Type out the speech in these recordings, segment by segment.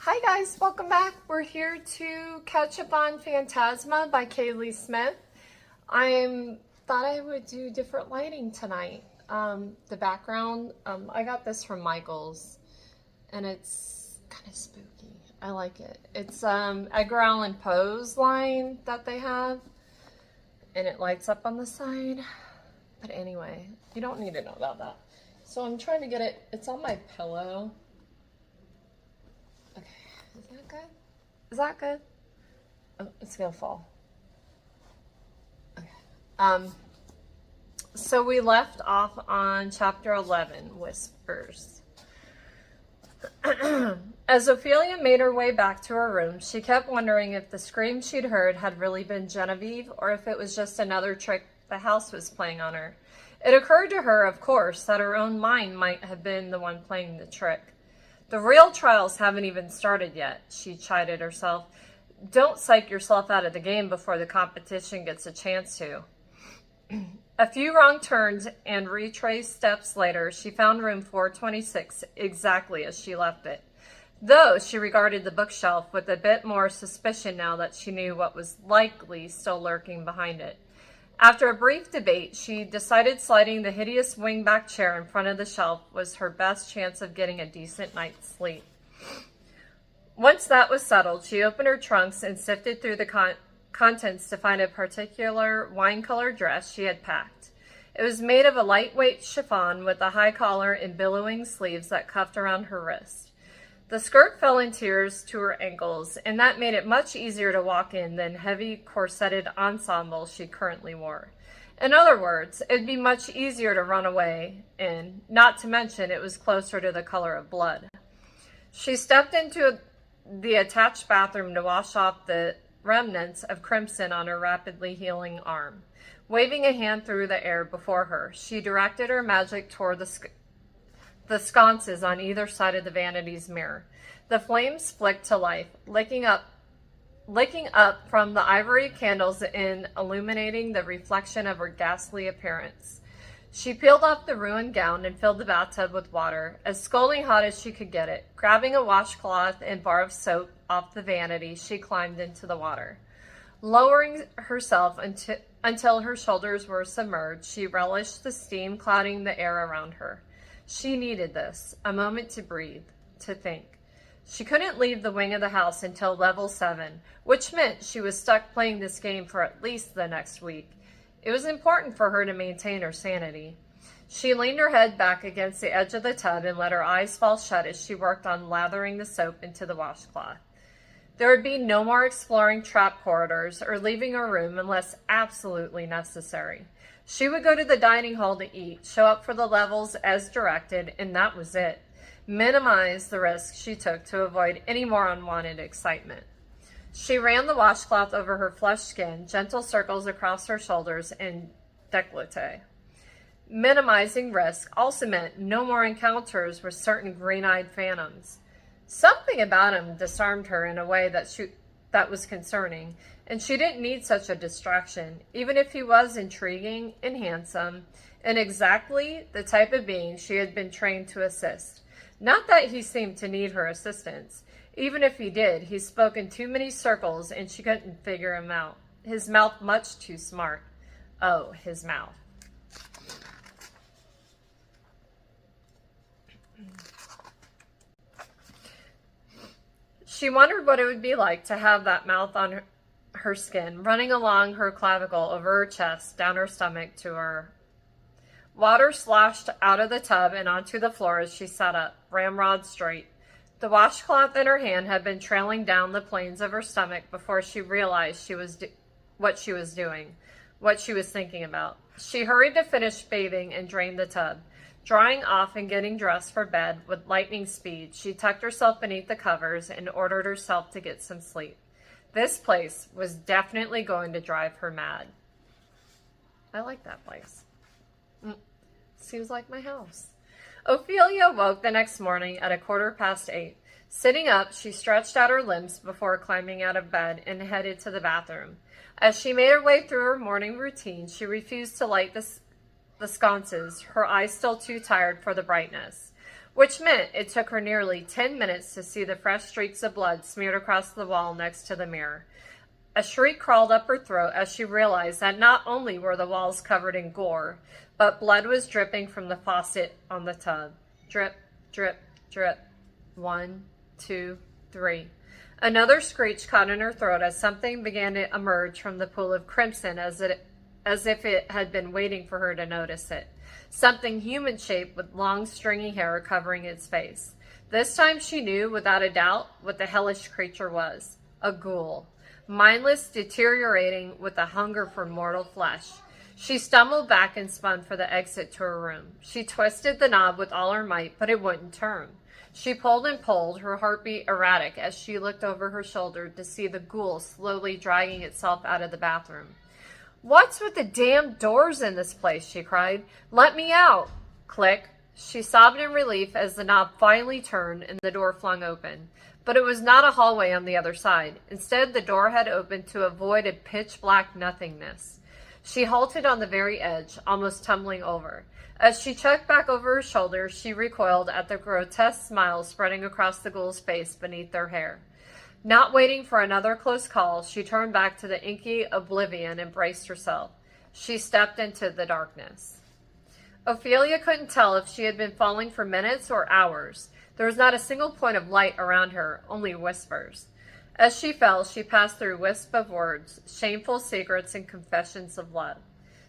Hi guys, welcome back. We're here to catch up on Phantasma by Kaylie Smith. I thought I would do different lighting tonight. The background, I got this from Michael's and it's kind of spooky. I like it. It's Edgar Allan Poe's line that they have and it lights up on the side. But anyway, you don't need to know about that. So I'm trying to get it, it's on my pillow. Okay, is that good? Is that good? Oh, it's gonna fall. Okay. So we left off on chapter 11, Whispers. As Ophelia made her way back to her room, she kept wondering if the scream she'd heard had really been Genevieve or if it was just another trick the house was playing on her. It occurred to her, of course, that her own mind might have been the one playing the trick. The real trials haven't even started yet, she chided herself. Don't psych yourself out of the game before the competition gets a chance to. A few wrong turns and retraced steps later, she found room 426 exactly as she left it. Though she regarded the bookshelf with a bit more suspicion now that she knew what was likely still lurking behind it. After a brief debate, she decided sliding the hideous wingback chair in front of the shelf was her best chance of getting a decent night's sleep. Once that was settled, she opened her trunks and sifted through the contents to find a particular wine-colored dress she had packed. It was made of a lightweight chiffon with a high collar and billowing sleeves that cuffed around her wrist. The skirt fell in tiers to her ankles, and that made it much easier to walk in than heavy corseted ensemble she currently wore. In other words, it'd be much easier to run away in, not to mention it was closer to the color of blood. She stepped into the attached bathroom to wash off the remnants of crimson on her rapidly healing arm. Waving a hand through the air before her, she directed her magic toward the sconces on either side of the vanity's mirror. The flames flicked to life, licking up from the ivory candles and illuminating the reflection of her ghastly appearance. She peeled off the ruined gown and filled the bathtub with water, as scalding hot as she could get it. Grabbing a washcloth and bar of soap off the vanity, she climbed into the water. Lowering herself until her shoulders were submerged, she relished the steam clouding the air around her. She needed this, a moment to breathe, to think. She couldn't leave the wing of the house until level 7, which meant she was stuck playing this game for at least the next week. It was important for her to maintain her sanity. She leaned her head back against the edge of the tub and let her eyes fall shut as she worked on lathering the soap into the washcloth. There would be no more exploring trap corridors or leaving her room unless absolutely necessary. She would go to the dining hall to eat, show up for the levels as directed, and that was it. Minimize the risk she took to avoid any more unwanted excitement. She ran the washcloth over her flushed skin, gentle circles across her shoulders and décolleté. Minimizing risk also meant no more encounters with certain green-eyed phantoms. Something about him disarmed her in a way that was concerning, and she didn't need such a distraction, even if he was intriguing and handsome, and exactly the type of being she had been trained to assist. Not that he seemed to need her assistance. Even if he did, he spoke in too many circles and she couldn't figure him out. His mouth much too smart. Oh, his mouth. She wondered what it would be like to have that mouth on her skin, running along her clavicle, over her chest, down her stomach to her. Water sloshed out of the tub and onto the floor as she sat up, ramrod straight. The washcloth in her hand had been trailing down the planes of her stomach before she realized what she was doing, what she was thinking about. She hurried to finish bathing and drain the tub. Drying off and getting dressed for bed with lightning speed, she tucked herself beneath the covers and ordered herself to get some sleep. This place was definitely going to drive her mad. I like that place. Seems like my house. Ophelia woke the next morning at 8:15. Sitting up, she stretched out her limbs before climbing out of bed and headed to the bathroom. As she made her way through her morning routine, she refused to light the sconces, her eyes still too tired for the brightness. which meant it took her nearly 10 minutes to see the fresh streaks of blood smeared across the wall next to the mirror. A shriek crawled up her throat as she realized that not only were the walls covered in gore, but blood was dripping from the faucet on the tub. Drip, drip, drip. 1, 2, 3. Another screech caught in her throat as something began to emerge from the pool of crimson as if it had been waiting for her to notice it. Something human-shaped with long, stringy hair covering its face. This time she knew, without a doubt, what the hellish creature was. A ghoul. Mindless, deteriorating, with a hunger for mortal flesh. She stumbled back and spun for the exit to her room. She twisted the knob with all her might, but it wouldn't turn. She pulled and pulled, her heartbeat erratic as she looked over her shoulder to see the ghoul slowly dragging itself out of the bathroom. "What's with the damn doors in this place?" she cried. "Let me out!" Click. She sobbed in relief as the knob finally turned and the door flung open. But it was not a hallway on the other side. Instead, the door had opened to a void of pitch-black nothingness. She halted on the very edge, almost tumbling over. As she checked back over her shoulder, she recoiled at the grotesque smile spreading across the ghoul's face beneath their hair. Not waiting for another close call, she turned back to the inky oblivion and braced herself. She stepped into the darkness. Ophelia couldn't tell if she had been falling for minutes or hours. There was not a single point of light around her, only whispers. As she fell, she passed through wisps of words, shameful secrets and confessions of love.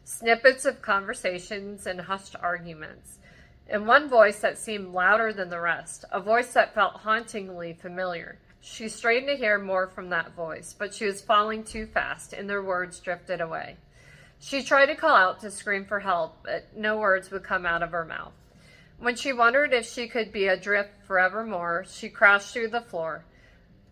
Snippets of conversations and hushed arguments, and one voice that seemed louder than the rest, a voice that felt hauntingly familiar. She strained to hear more from that voice, but she was falling too fast, and their words drifted away. She tried to call out to scream for help, but no words would come out of her mouth. When she wondered if she could be adrift forevermore, she crashed through the floor.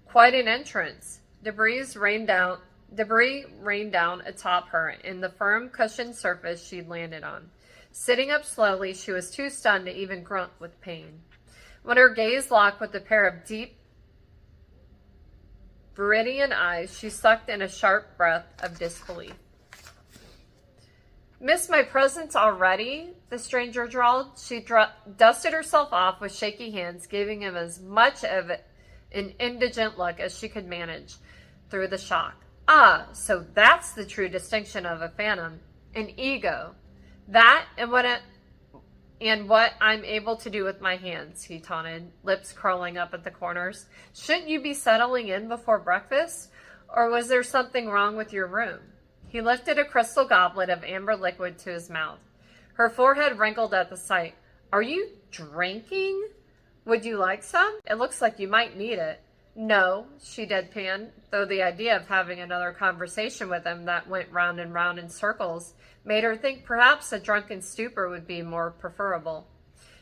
Quite an entrance. Debris rained down atop her in the firm cushioned surface she'd landed on. Sitting up slowly, she was too stunned to even grunt with pain. When her gaze locked with a pair of deep, viridian eyes, she sucked in a sharp breath of disbelief. "Miss my presence already?" the stranger drawled. She dusted herself off with shaky hands, giving him as much of an indigent look as she could manage through the shock. "Ah, so that's the true distinction of a phantom. An ego. That and what I'm able to do with my hands," he taunted, lips curling up at the corners. "Shouldn't you be settling in before breakfast? Or was there something wrong with your room?" He lifted a crystal goblet of amber liquid to his mouth. Her forehead wrinkled at the sight. "Are you drinking? Would you like some? It looks like you might need it." "No," she deadpanned, though the idea of having another conversation with him that went round and round in circles made her think perhaps a drunken stupor would be more preferable.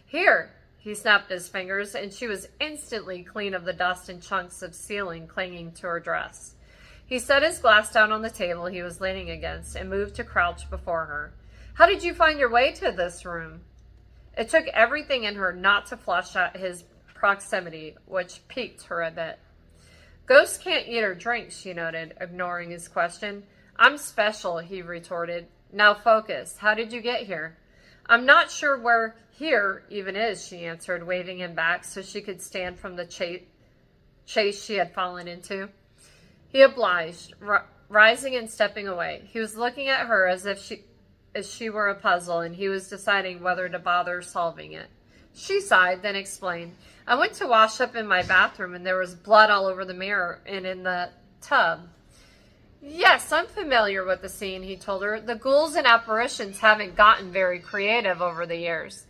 "Here!" He snapped his fingers, and she was instantly clean of the dust and chunks of ceiling clinging to her dress. He set his glass down on the table he was leaning against and moved to crouch before her. "How did you find your way to this room?" It took everything in her not to flush out his proximity, which piqued her a bit. "Ghosts can't eat or drink," she noted, ignoring his question. "I'm special," he retorted. "Now focus. How did you get here?" "I'm not sure where here even is," she answered, waving him back so she could stand from the chase she had fallen into. He obliged, rising and stepping away. He was looking at her as she were a puzzle, and he was deciding whether to bother solving it. She sighed, then explained, "I went to wash up in my bathroom, and there was blood all over the mirror and in the tub." "Yes, I'm familiar with the scene," he told her. "The ghouls and apparitions haven't gotten very creative over the years."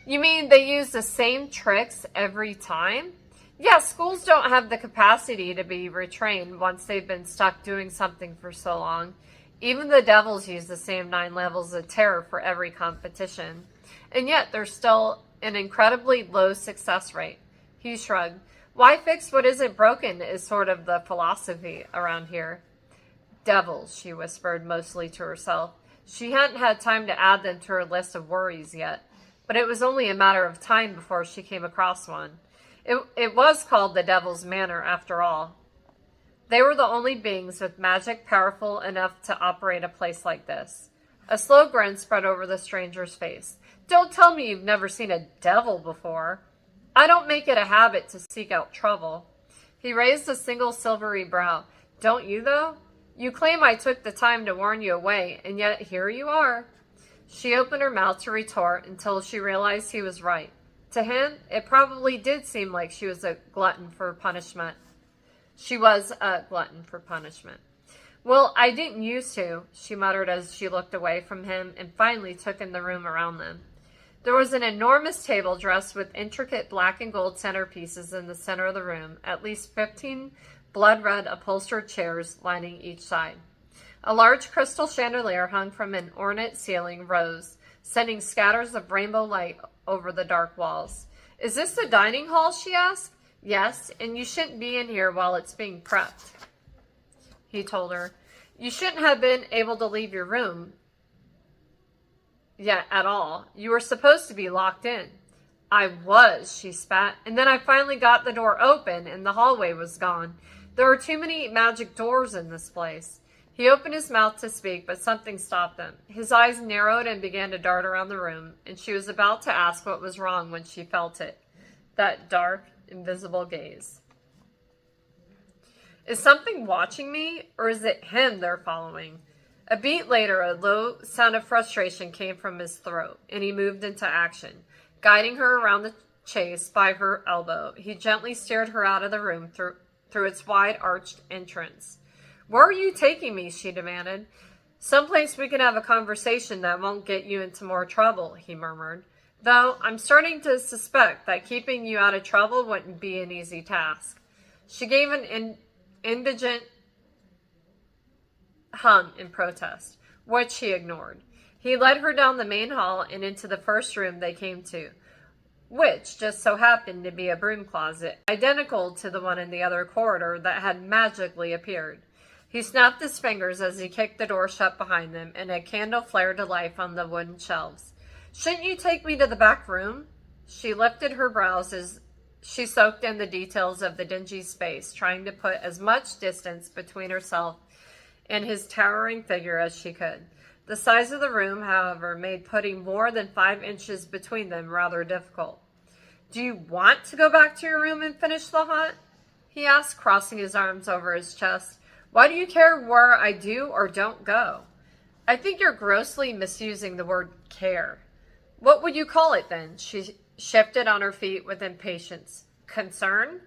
"You mean they use the same tricks every time?" "Yes, ghouls don't have the capacity to be retrained once they've been stuck doing something for so long. Even the devils use the same 9 levels of terror for every competition. And yet there's still an incredibly low success rate." He shrugged. "Why fix what isn't broken is sort of the philosophy around here." "Devils," she whispered, mostly to herself. She hadn't had time to add them to her list of worries yet, but it was only a matter of time before she came across one. It was called the Devil's Manor, after all. They were the only beings with magic powerful enough to operate a place like this. A slow grin spread over the stranger's face. "Don't tell me you've never seen a devil before." I don't make it a habit to seek out trouble. He raised a single silvery brow. Don't you, though? You claim I took the time to warn you away, and yet here you are. She opened her mouth to retort until she realized he was right. To him, it probably did seem like she was a glutton for punishment. She was a glutton for punishment. Well, I didn't used to, she muttered as she looked away from him and finally took in the room around them. There was an enormous table dressed with intricate black and gold centerpieces in the center of the room, at least 15 blood-red upholstered chairs lining each side. A large crystal chandelier hung from an ornate ceiling rose, sending scatters of rainbow light over the dark walls. Is this the dining hall? She asked. Yes, and you shouldn't be in here while it's being prepped, he told her. You shouldn't have been able to leave your room yet at all. You were supposed to be locked in. I was, she spat, and then I finally got the door open and the hallway was gone. There are too many magic doors in this place. He opened his mouth to speak, but something stopped him. His eyes narrowed and began to dart around the room, and she was about to ask what was wrong when she felt it. That dark, invisible gaze. Is something watching me, or is it him they're following? A beat later, a low sound of frustration came from his throat, and he moved into action. Guiding her around the chaise by her elbow, he gently steered her out of the room through its wide-arched entrance. Where are you taking me? She demanded. Someplace we can have a conversation that won't get you into more trouble, he murmured. Though I'm starting to suspect that keeping you out of trouble wouldn't be an easy task. She gave an indigent hum in protest, which he ignored. He led her down the main hall and into the first room they came to, which just so happened to be a broom closet, identical to the one in the other corridor that had magically appeared. He snapped his fingers as he kicked the door shut behind them, and a candle flared to life on the wooden shelves. Shouldn't you take me to the back room? She lifted her brows as she soaked in the details of the dingy space, trying to put as much distance between herself and his towering figure as she could. The size of the room, however, made putting more than 5 inches between them rather difficult. Do you want to go back to your room and finish the hunt? He asked, crossing his arms over his chest. Why do you care where I do or don't go? I think you're grossly misusing the word care. What would you call it then? She shifted on her feet with impatience. Concern?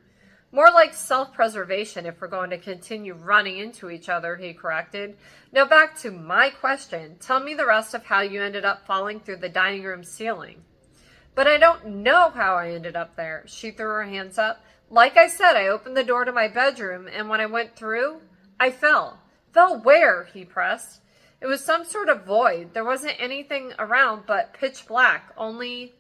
More like self-preservation if we're going to continue running into each other, he corrected. Now back to my question. Tell me the rest of how you ended up falling through the dining room ceiling. But I don't know how I ended up there. She threw her hands up. Like I said, I opened the door to my bedroom, and when I went through, I fell. Fell where? He pressed. It was some sort of void. There wasn't anything around but pitch black, only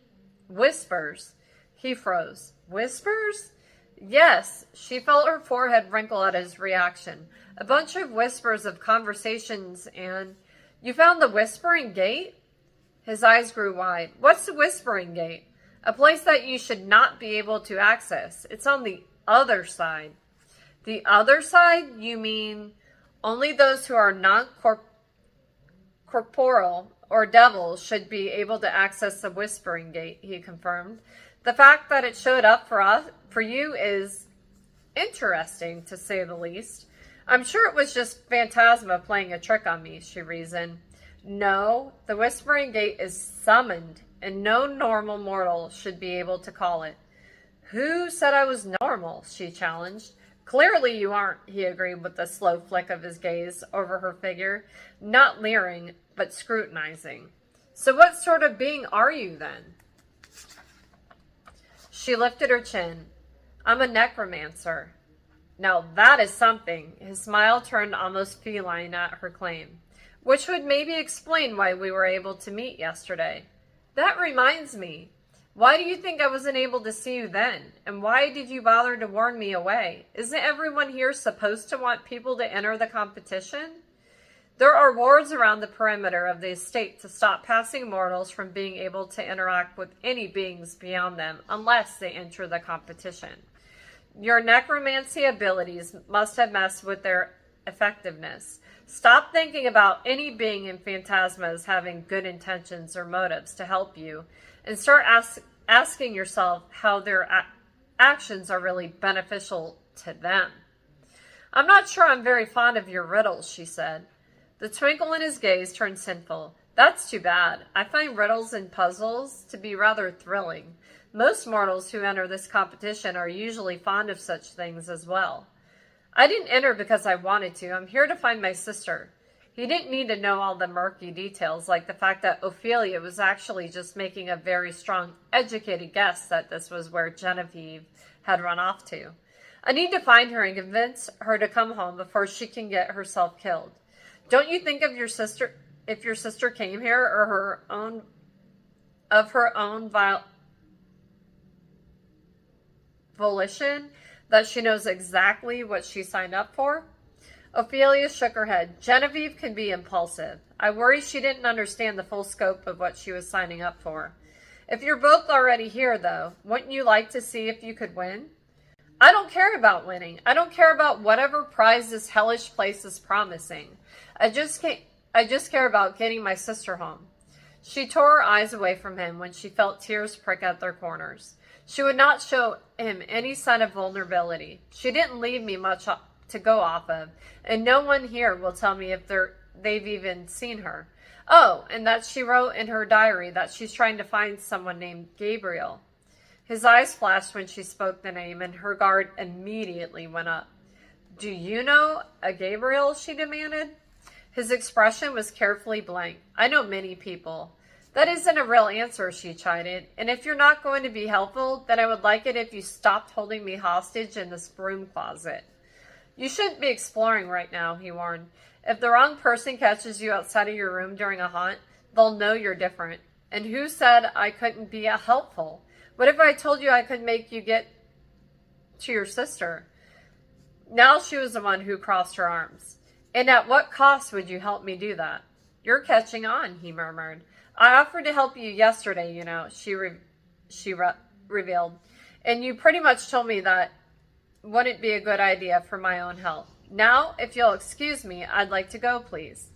whispers. He froze. Whispers? Yes. She felt her forehead wrinkle at his reaction. A bunch of whispers of conversations and... You found the Whispering Gate? His eyes grew wide. What's the Whispering Gate? A place that you should not be able to access. It's on the other side. The other side? You mean only those who are non-corporeal or devils should be able to access the Whispering Gate, he confirmed. The fact that it showed up for you is interesting, to say the least. I'm sure it was just Phantasma playing a trick on me, she reasoned. No, the Whispering Gate is summoned, and no normal mortal should be able to call it. Who said I was normal? She challenged. Clearly you aren't, he agreed with a slow flick of his gaze over her figure, not leering, but scrutinizing. So what sort of being are you, then? She lifted her chin. I'm a necromancer. Now that is something. His smile turned almost feline at her claim, which would maybe explain why we were able to meet yesterday. That reminds me. Why do you think I wasn't able to see you then? And why did you bother to warn me away? Isn't everyone here supposed to want people to enter the competition? There are wards around the perimeter of the estate to stop passing mortals from being able to interact with any beings beyond them unless they enter the competition. Your necromancy abilities must have messed with their effectiveness. Stop thinking about any being in Phantasma as having good intentions or motives to help you, and start asking yourself how their actions are really beneficial to them. I'm not sure I'm very fond of your riddles, she said. The twinkle in his gaze turned sinful. That's too bad. I find riddles and puzzles to be rather thrilling. Most mortals who enter this competition are usually fond of such things as well. I didn't enter because I wanted to. I'm here to find my sister. He didn't need to know all the murky details, like the fact that Ophelia was actually just making a very strong, educated guess that this was where Genevieve had run off to. I need to find her and convince her to come home before she can get herself killed. Don't you think of your sister, if your sister came here or of her own volition, that she knows exactly what she signed up for? Ophelia shook her head. Genevieve can be impulsive. I worry she didn't understand the full scope of what she was signing up for. If you're both already here, though, wouldn't you like to see if you could win? I don't care about winning. I don't care about whatever prize this hellish place is promising. I just care about getting my sister home. She tore her eyes away from him when she felt tears prick at their corners. She would not show him any sign of vulnerability. She didn't leave me much to go off of, and no one here will tell me if they've even seen her. Oh, and that she wrote in her diary that she's trying to find someone named Gabriel. His eyes flashed when she spoke the name, and her guard immediately went up. Do you know a Gabriel? She demanded. His expression was carefully blank. I know many people. That isn't a real answer, she chided. And if you're not going to be helpful, then I would like it if you stopped holding me hostage in this broom closet. You shouldn't be exploring right now, he warned. If the wrong person catches you outside of your room during a haunt, they'll know you're different. And who said I couldn't be helpful? What if I told you I could make you get to your sister? Now she was the one who crossed her arms. And at what cost would you help me do that? You're catching on, he murmured. I offered to help you yesterday, you know, she revealed. And you pretty much told me that wouldn't be a good idea for my own health. Now, if you'll excuse me, I'd like to go, please.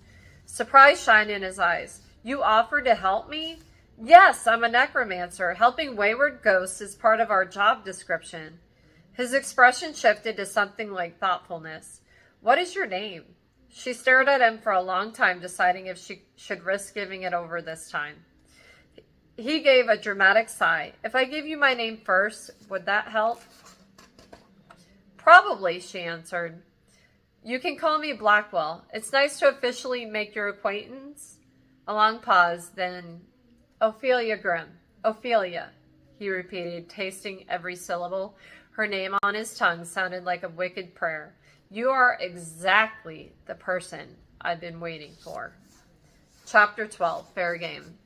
Surprise shined in his eyes. You offered to help me? Yes, I'm a necromancer. Helping wayward ghosts is part of our job description. His expression shifted to something like thoughtfulness. What is your name? She stared at him for a long time, deciding if she should risk giving it over this time. He gave a dramatic sigh. If I give you my name first, would that help? Probably, she answered. You can call me Blackwell. It's nice to officially make your acquaintance. A long pause, then Ophelia Grimm. Ophelia, he repeated, tasting every syllable. Her name on his tongue sounded like a wicked prayer. You are exactly the person I've been waiting for. Chapter 12, Fair Game.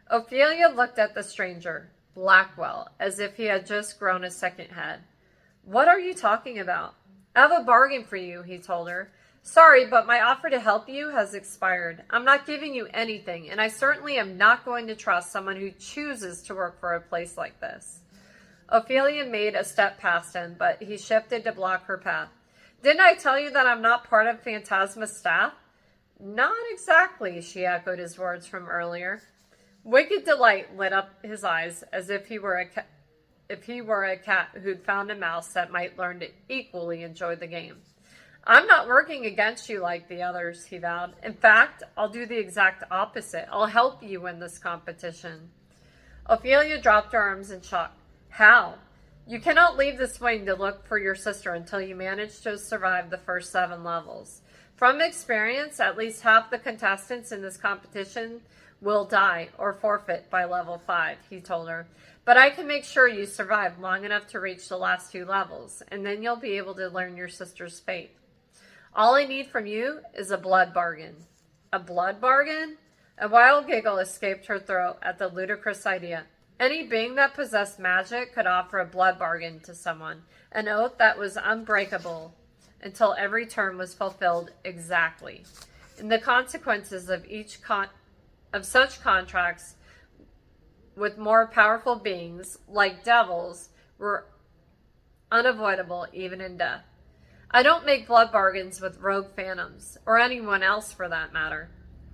Ophelia looked at the stranger, Blackwell, as if he had just grown a second head. What are you talking about? I have a bargain for you, he told her. Sorry, but my offer to help you has expired. I'm not giving you anything, and I certainly am not going to trust someone who chooses to work for a place like this. Ophelia made a step past him, but he shifted to block her path. Didn't I tell you that I'm not part of Phantasma's staff? Not exactly, she echoed his words from earlier. Wicked delight lit up his eyes, as if he were a cat who'd found a mouse that might learn to equally enjoy the game. I'm not working against you like the others, he vowed. In fact, I'll do the exact opposite. I'll help you win this competition. Ophelia dropped her arms in shock. How? You cannot leave this wing to look for your sister until you manage to survive the first 7 levels. From experience, at least half the contestants in this competition will die or forfeit by level 5, he told her. But I can make sure you survive long enough to reach the last 2 levels, and then you'll be able to learn your sister's fate. All I need from you is a blood bargain. A blood bargain? A wild giggle escaped her throat at the ludicrous idea. Any being that possessed magic could offer a blood bargain to someone, an oath that was unbreakable until every term was fulfilled exactly. And the consequences of such contracts with more powerful beings, like devils, were unavoidable even in death. I don't make blood bargains with rogue phantoms, or anyone else for that matter.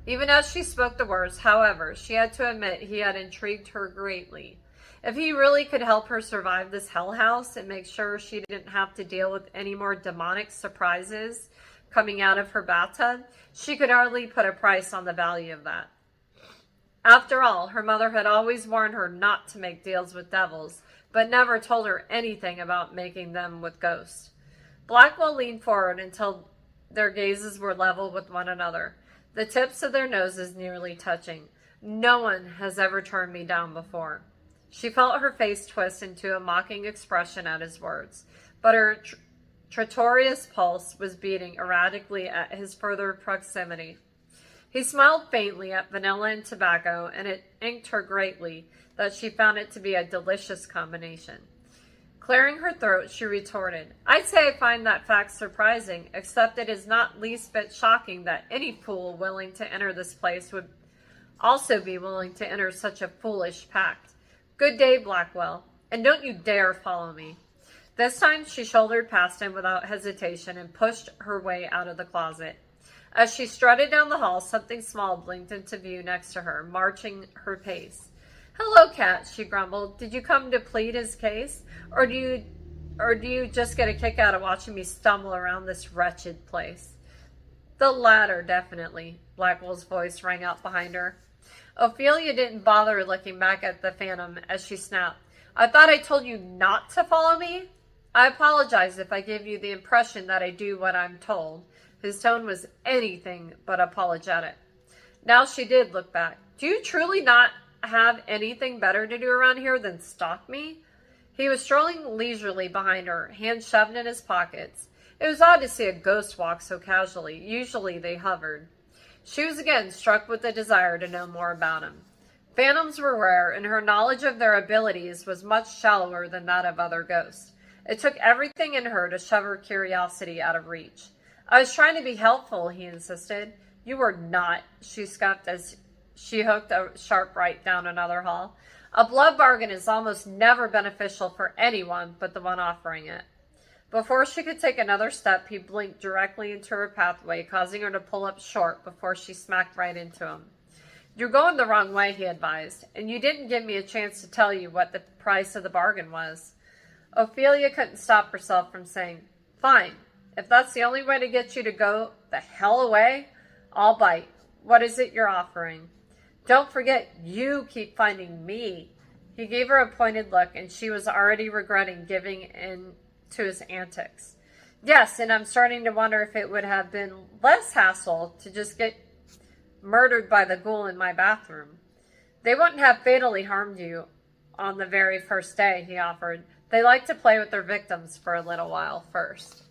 Even as she spoke the words, however, she had to admit he had intrigued her greatly. If he really could help her survive this hell house and make sure she didn't have to deal with any more demonic surprises coming out of her bathtub, she could hardly put a price on the value of that. After all, her mother had always warned her not to make deals with devils, but never told her anything about making them with ghosts. Blackwell leaned forward until their gazes were level with one another, the tips of their noses nearly touching. No one has ever turned me down before. She felt her face twist into a mocking expression at his words, but her traitorous pulse was beating erratically at his further proximity. He smiled faintly at vanilla and tobacco, and it inked her greatly that she found it to be a delicious combination. Clearing her throat, she retorted, "I'd say I find that fact surprising, except it is not least bit shocking that any fool willing to enter this place would also be willing to enter such a foolish pact. Good day, Blackwell, and don't you dare follow me." This time she shouldered past him without hesitation and pushed her way out of the closet. As she strutted down the hall, something small blinked into view next to her, marching her pace. "Hello, Cat," she grumbled. "Did you come to plead his case? Or do you just get a kick out of watching me stumble around this wretched place?" "The latter, definitely," Blackwell's voice rang out behind her. Ophelia didn't bother looking back at the Phantom as she snapped, "I thought I told you not to follow me? I apologize if I give you the impression that I do what I'm told." His tone was anything but apologetic. Now she did look back. "Do you truly not have anything better to do around here than stalk me?" He was strolling leisurely behind her, hands shoved in his pockets. It was odd to see a ghost walk so casually. Usually they hovered. She was again struck with the desire to know more about him. Phantoms were rare, and her knowledge of their abilities was much shallower than that of other ghosts. It took everything in her to shove her curiosity out of reach. "I was trying to be helpful," he insisted. "You were not," she scuffed as she hooked a sharp right down another hall. A blood bargain is almost never beneficial for anyone but the one offering it. Before she could take another step, he blinked directly into her pathway, causing her to pull up short before she smacked right into him. "You're going the wrong way," he advised, "and you didn't give me a chance to tell you what the price of the bargain was." Ophelia couldn't stop herself from saying, "Fine. If that's the only way to get you to go the hell away, I'll bite. What is it you're offering?" "Don't forget, you keep finding me." He gave her a pointed look, and she was already regretting giving in to his antics. "Yes, and I'm starting to wonder if it would have been less hassle to just get murdered by the ghoul in my bathroom." "They wouldn't have fatally harmed you on the very first day," he offered. "They like to play with their victims for a little while first."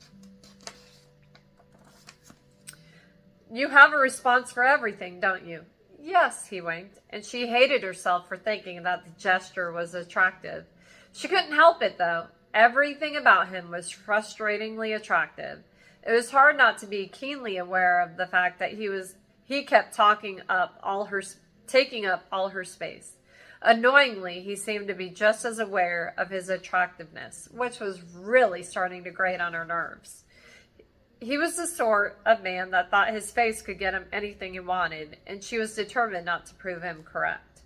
"You have a response for everything, don't you?" "Yes," he winked, and she hated herself for thinking that the gesture was attractive. She couldn't help it, though. Everything about him was frustratingly attractive. It was hard not to be keenly aware of the fact that he kept taking up all her space. Annoyingly, he seemed to be just as aware of his attractiveness, which was really starting to grate on her nerves. He was the sort of man that thought his face could get him anything he wanted, and she was determined not to prove him correct.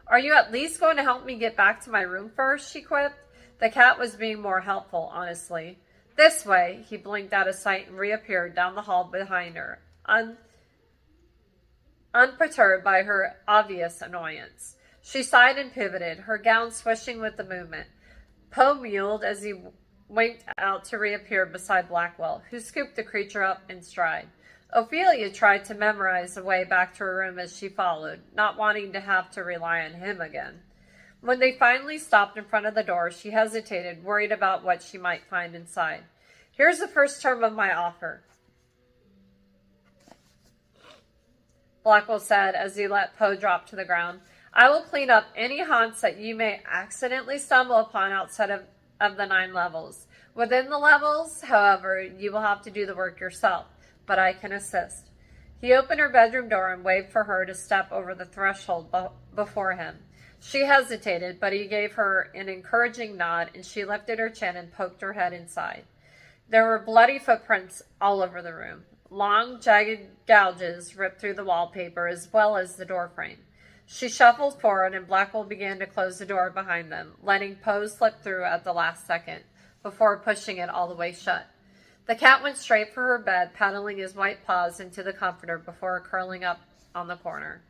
"Are you at least going to help me get back to my room first?" she quipped. The cat was being more helpful, honestly. "This way," he blinked out of sight and reappeared down the hall behind her, unperturbed by her obvious annoyance. She sighed and pivoted, her gown swishing with the movement. Poe mewed as he winked out to reappear beside Blackwell, who scooped the creature up in stride. Ophelia tried to memorize the way back to her room as she followed, not wanting to have to rely on him again. When they finally stopped in front of the door, she hesitated, worried about what she might find inside. "Here's the first term of my offer," Blackwell said as he let Poe drop to the ground. "I will clean up any haunts that you may accidentally stumble upon outside of the 9 levels. Within the levels, however, you will have to do the work yourself, but I can assist." He opened her bedroom door and waved for her to step over the threshold before him. She hesitated, but he gave her an encouraging nod, and she lifted her chin and poked her head inside. There were bloody footprints all over the room. Long, jagged gouges ripped through the wallpaper as well as the doorframe. She shuffled forward, and Blackwell began to close the door behind them, letting Poe slip through at the last second, before pushing it all the way shut. The cat went straight for her bed, paddling his white paws into the comforter before curling up on the corner.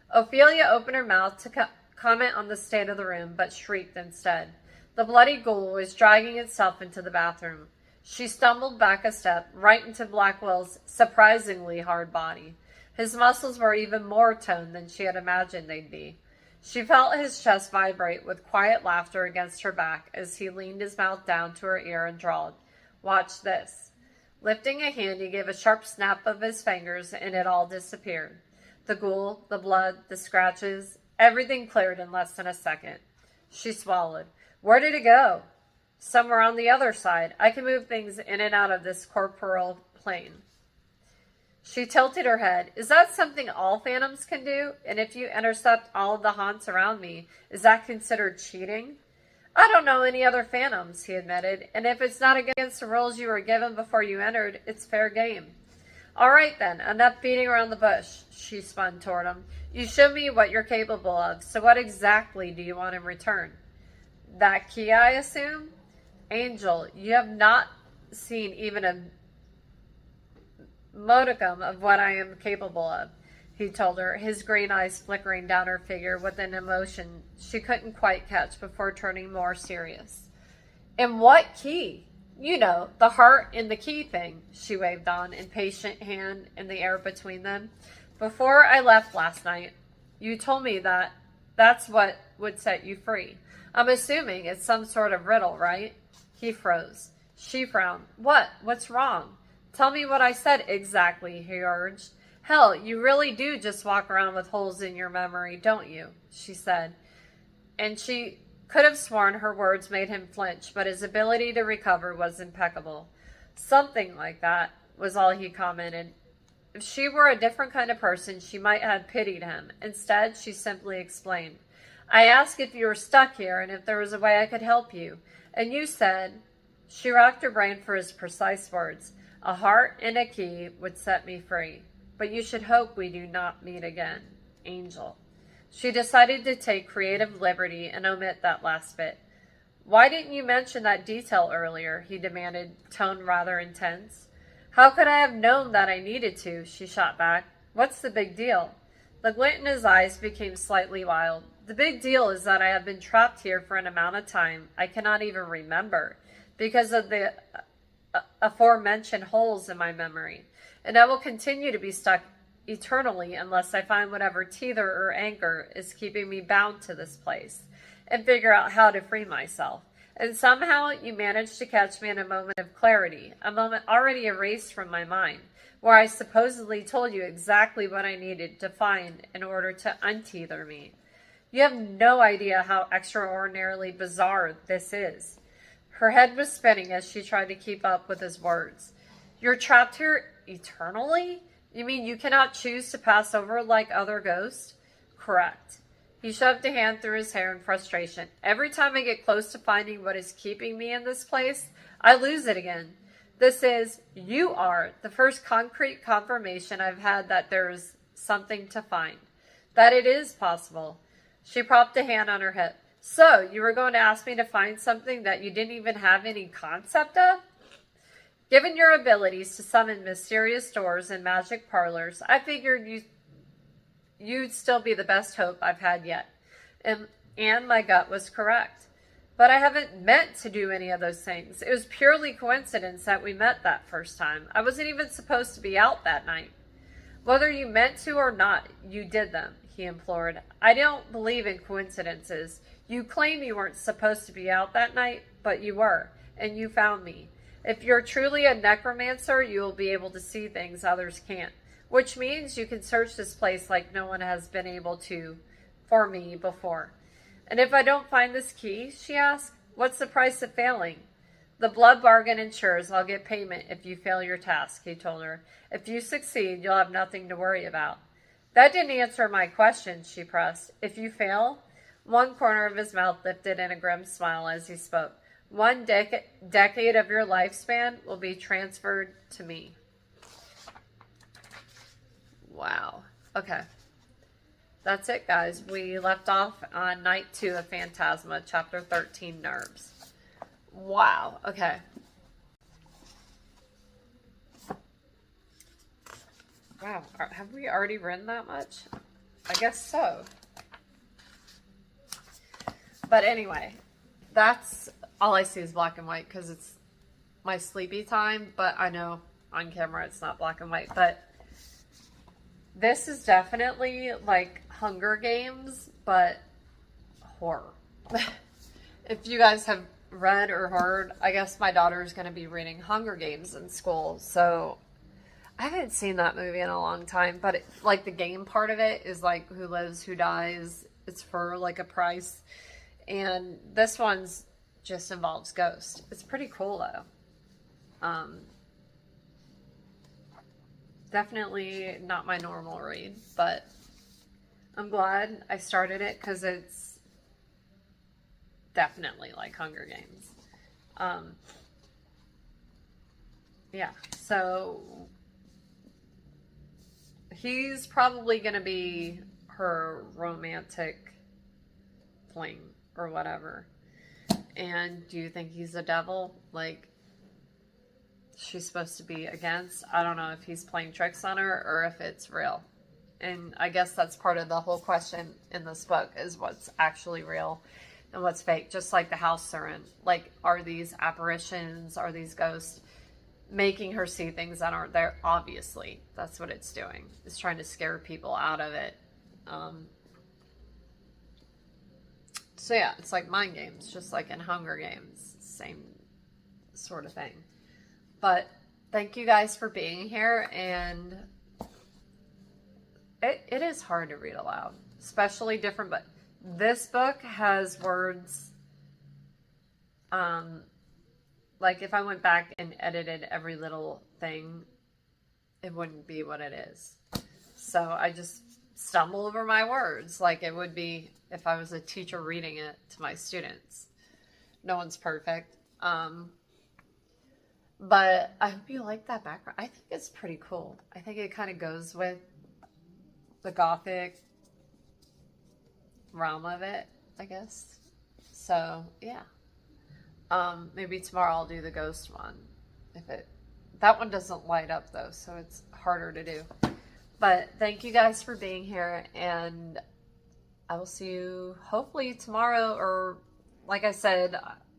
Ophelia opened her mouth to comment on the state of the room, but shrieked instead. The bloody ghoul was dragging itself into the bathroom. She stumbled back a step, right into Blackwell's surprisingly hard body. His muscles were even more toned than she had imagined they'd be. She felt his chest vibrate with quiet laughter against her back as he leaned his mouth down to her ear and drawled, "Watch this." Lifting a hand, he gave a sharp snap of his fingers, and it all disappeared. The ghoul, the blood, the scratches, everything cleared in less than a second. She swallowed. "Where did it go?" "Somewhere on the other side. I can move things in and out of this corporeal plane." She tilted her head. "Is that something all phantoms can do? And if you intercept all of the haunts around me, is that considered cheating?" "I don't know any other phantoms," he admitted, "and if it's not against the rules you were given before you entered, it's fair game." "All right then, enough beating around the bush." She spun toward him. "You show me what you're capable of, so what exactly do you want in return?" "That key, I assume?" "Angel, you have not seen even a modicum of what I am capable of," he told her, his green eyes flickering down her figure with an emotion she couldn't quite catch before turning more serious. "And what key?" "You know, the heart and the key thing," she waved on, impatient hand in the air between them. "Before I left last night, you told me that that's what would set you free. I'm assuming it's some sort of riddle, right?" He froze. She frowned. What's wrong?" "Tell me what I said exactly," he urged. "Hell, you really do just walk around with holes in your memory, don't you?" she said. And she could have sworn her words made him flinch, but his ability to recover was impeccable. "Something like that," was all he commented. If she were a different kind of person, she might have pitied him. Instead, she simply explained, "I asked if you were stuck here and if there was a way I could help you. And you said," she racked her brain for his precise words, "a heart and a key would set me free. But you should hope we do not meet again, Angel." She decided to take creative liberty and omit that last bit. "Why didn't you mention that detail earlier?" he demanded, tone rather intense. "How could I have known that I needed to?" she shot back. "What's the big deal?" The glint in his eyes became slightly wild. "The big deal is that I have been trapped here for an amount of time I cannot even remember, because of the aforementioned holes in my memory, and I will continue to be stuck eternally unless I find whatever tether or anchor is keeping me bound to this place, and figure out how to free myself. And somehow you managed to catch me in a moment of clarity, a moment already erased from my mind, where I supposedly told you exactly what I needed to find in order to untether me. You have no idea how extraordinarily bizarre this is." Her head was spinning as she tried to keep up with his words. "You're trapped here eternally? You mean you cannot choose to pass over like other ghosts?" "Correct." He shoved a hand through his hair in frustration. "Every time I get close to finding what is keeping me in this place, I lose it again. You are the first concrete confirmation I've had that there is something to find. That it is possible." She propped a hand on her hip. "So, you were going to ask me to find something that you didn't even have any concept of?" "Given your abilities to summon mysterious doors and magic parlors, I figured you'd still be the best hope I've had yet." And my gut was correct. "But I haven't meant to do any of those things. It was purely coincidence that we met that first time. I wasn't even supposed to be out that night." "Whether you meant to or not, you did them," he implored. "I don't believe in coincidences. You claim you weren't supposed to be out that night, but you were, and you found me. If you're truly a necromancer, you will be able to see things others can't, which means you can search this place like no one has been able to for me before." "And if I don't find this key," she asked, "what's the price of failing?" "The blood bargain ensures I'll get payment if you fail your task," he told her. "If you succeed, you'll have nothing to worry about." "That didn't answer my question," she pressed. "If you fail?" One corner of his mouth lifted in a grim smile as he spoke. "One decade of your lifespan will be transferred to me." Wow. Okay. that's it, guys. We left off on night 2 of Phantasma, chapter 13, Nerves. Wow. Okay. Wow. Have we already written that much? I guess so. But anyway, that's all I see is black and white because it's my sleepy time. But I know on camera it's not black and white. But this is definitely like Hunger Games, but horror. If you guys have read or heard, I guess my daughter is going to be reading Hunger Games in school. So I haven't seen that movie in a long time, but like the game part of it is like who lives, who dies. It's for like a price. And this one's just involves ghosts. It's pretty cool though. Definitely not my normal read, but I'm glad I started it because it's definitely like Hunger Games. Yeah, so he's probably going to be her romantic fling or whatever. And do you think he's a devil? Like, she's supposed to be against? I don't know if he's playing tricks on her or if it's real. And I guess that's part of the whole question in this book is what's actually real and what's fake. Just like the house they're in. Like, are these apparitions, are these ghosts making her see things that aren't there? Obviously, that's what it's doing. It's trying to scare people out of it. So yeah, it's like mind games, just like in Hunger Games. Same sort of thing. But thank you guys for being here, and it is hard to read aloud, especially different, but this book has words, like if I went back and edited every little thing, it wouldn't be what it is. So I just stumble over my words like it would be if I was a teacher reading it to my students. No one's perfect. But I hope you like that background. I think it's pretty cool. I think it kind of goes with the gothic realm of it, I guess. So, yeah. Maybe tomorrow I'll do the ghost one. That one doesn't light up though, so it's harder to do. But thank you guys for being here, and I will see you hopefully tomorrow, or like I said,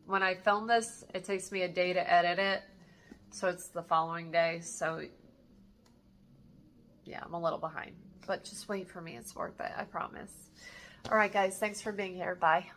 when I film this, it takes me a day to edit it. So it's the following day. So yeah, I'm a little behind, but just wait for me. It's worth it. I promise. All right, guys. Thanks for being here. Bye.